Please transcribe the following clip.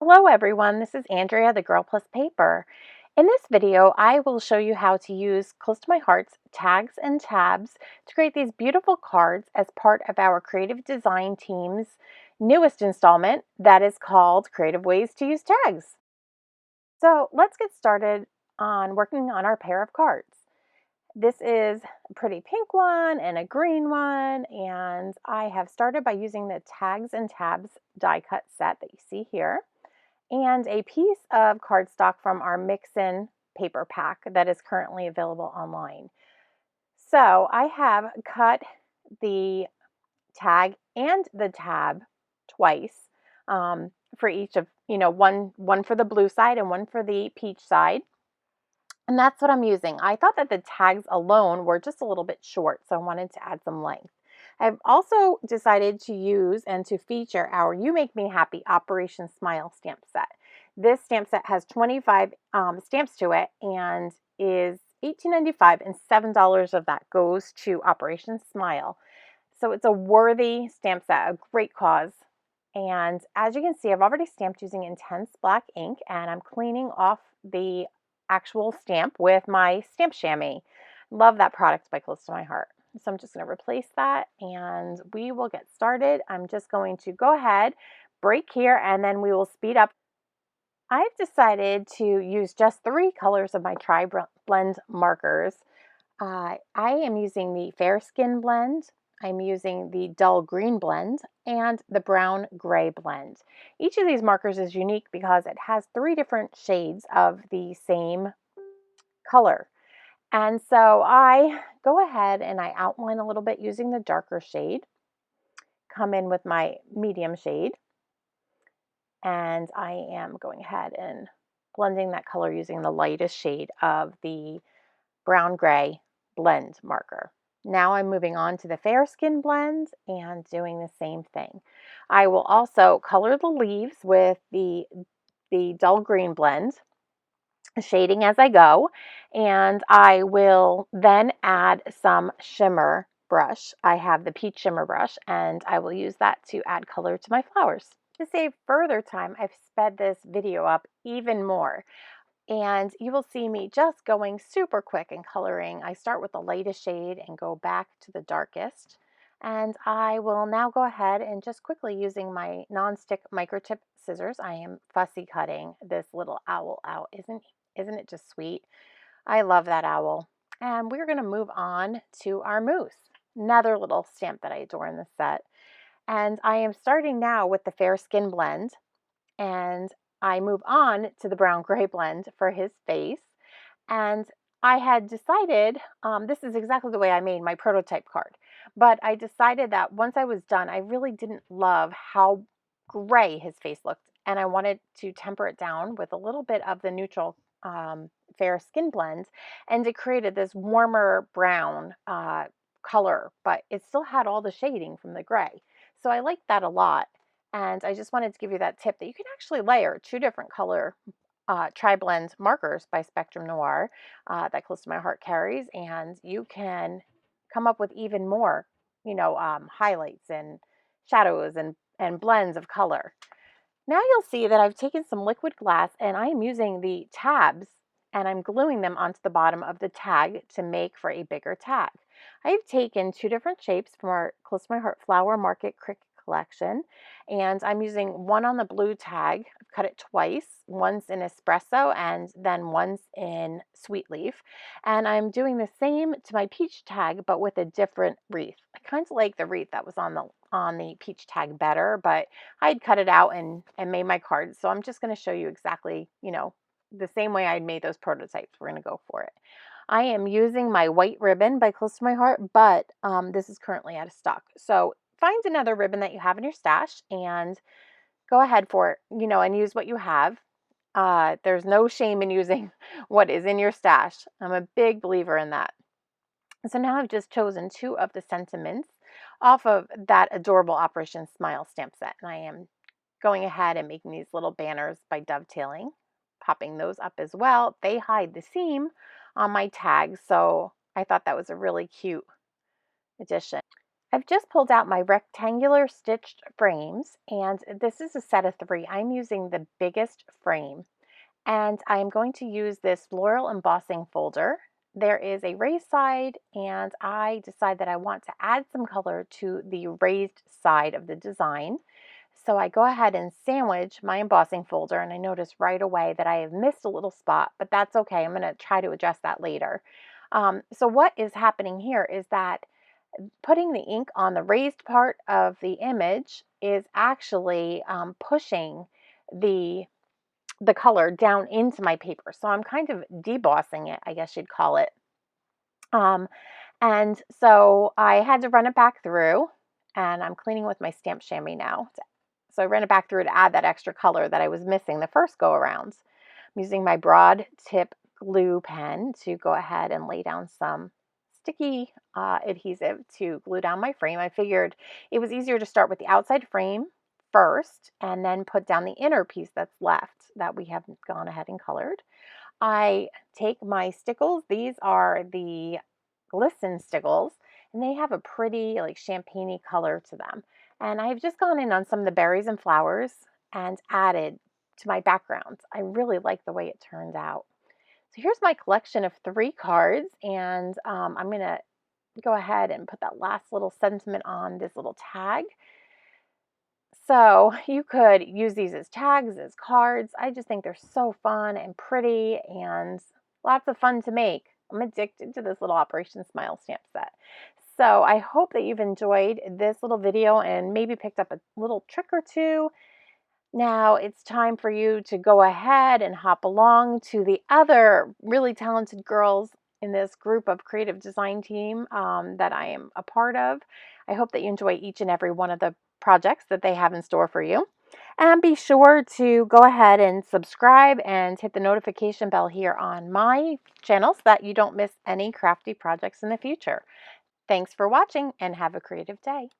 Hello everyone, this is Andrea, the Girl Plus Paper. In this video, I will show you how to use Close to My Heart's tags and tabs to create these beautiful cards as part of our creative design team's newest installment that is called Creative Ways to Use Tags. So let's get started on working on our pair of cards. This is a pretty pink one and a green one, and I have started by using the tags and tabs die cut set that you see here, and a piece of cardstock from our Mix-In paper pack that is currently available online. So I have cut the tag and the tab twice for each of, one for the blue side and one for the peach side. And that's what I'm using. I thought that the tags alone were just a little bit short, so I wanted to add some length. I've also decided to use and to feature our You Make Me Happy Operation Smile stamp set. This stamp set has 25 stamps to it and is $18.95, and $7 of that goes to Operation Smile. So it's a worthy stamp set, a great cause. And as you can see, I've already stamped using Intense Black ink, and I'm cleaning off the actual stamp with my stamp chamois. Love that product by Close to My Heart. So I'm just going to replace that and we will get started. I'm just going to go ahead, break here, and then we will speed up. I've decided to use just 3 colors of my Tri-Blend markers. I am using the Fair Skin blend, I'm using the Dull Green blend, and the Brown Gray blend. Each of these markers is unique because it has 3 different shades of the same color. And so I go ahead and I outline a little bit using the darker shade, come in with my medium shade, and I am going ahead and blending that color using the lightest shade of the Brown Gray blend marker. Now I'm moving on to the Fair Skin blend and doing the same thing. I will also color the leaves with the Dull Green blend, shading as I go, and I will then add some shimmer brush. I have the Peach Shimmer brush, and I will use that to add color to my flowers. To save further time, I've sped this video up even more, and you will see me just going super quick and coloring. I start with the lightest shade and go back to the darkest. And I will now go ahead and just quickly, using my non-stick microtip scissors, I am fussy cutting this little owl out. Isn't it just sweet? I love that owl. And we're going to move on to our moose, another little stamp that I adore in this set. And I am starting now with the Fair Skin blend, and I move on to the Brown Gray blend for his face. And I had decided, this is exactly the way I made my prototype card, but I decided that once I was done, I really didn't love how gray his face looked, and I wanted to temper it down with a little bit of the neutral Fair Skin blend, and it created this warmer brown color, but it still had all the shading from the gray. So I liked that a lot. And I just wanted to give you that tip that you can actually layer 2 different color Tri-Blend markers by Spectrum Noir that Close to My Heart carries, and you can come up with even more, highlights and shadows and blends of color. Now you'll see that I've taken some liquid glass and I am using the tabs and I'm gluing them onto the bottom of the tag to make for a bigger tag. I've taken 2 different shapes from our Close to My Heart Flower Market Cricut collection, and I'm using one on the blue tag. I've cut it twice, once in espresso and then once in sweet leaf. And I'm doing the same to my peach tag, but with a different wreath. I kind of like the wreath that was on the peach tag better, but I'd cut it out and made my cards. So I'm just going to show you exactly, the same way I'd made those prototypes. We're going to go for it. I am using my white ribbon by Close to My Heart, but this is currently out of stock. So find another ribbon that you have in your stash and go ahead for it, and use what you have. There's no shame in using what is in your stash. I'm a big believer in that. So now I've just chosen 2 of the sentiments off of that adorable Operation Smile stamp set. And I am going ahead and making these little banners by dovetailing, popping those up as well. They hide the seam on my tags, so I thought that was a really cute addition. I've just pulled out my rectangular stitched frames, and this is a set of 3. I'm using the biggest frame, and I'm going to use this floral embossing folder. There is a raised side, and I decide that I want to add some color to the raised side of the design. So I go ahead and sandwich my embossing folder, and I notice right away that I have missed a little spot, but that's okay. I'm going to try to adjust that later. So what is happening here is that putting the ink on the raised part of the image is actually pushing the the color down into my paper. So I'm kind of debossing it, I guess you'd call it. Um, and so I had to run it back through, and I'm cleaning with my stamp chamois now. So I ran it back through to add that extra color that I was missing the first go around. I'm using my broad tip glue pen to go ahead and lay down some sticky adhesive to glue down my frame. I figured it was easier to start with the outside frame first and then put down the inner piece that's left that we have gone ahead and colored. I take my stickles. These are the Glisten stickles, and they have a pretty like champagne color to them. And I've just gone in on some of the berries and flowers and added to my background. I really like the way it turned out. So here's my collection of 3 cards, and I'm going to go ahead and put that last little sentiment on this little tag. So you could use these as tags, as cards. I just think they're so fun and pretty and lots of fun to make. I'm addicted to this little Operation Smile stamp set. So I hope that you've enjoyed this little video and maybe picked up a little trick or two. Now it's time for you to go ahead and hop along to the other really talented girls in this group of creative design team that I am a part of. I hope that you enjoy each and every one of the projects that they have in store for you. And be sure to go ahead and subscribe and hit the notification bell here on my channel so that you don't miss any crafty projects in the future. Thanks for watching and have a creative day.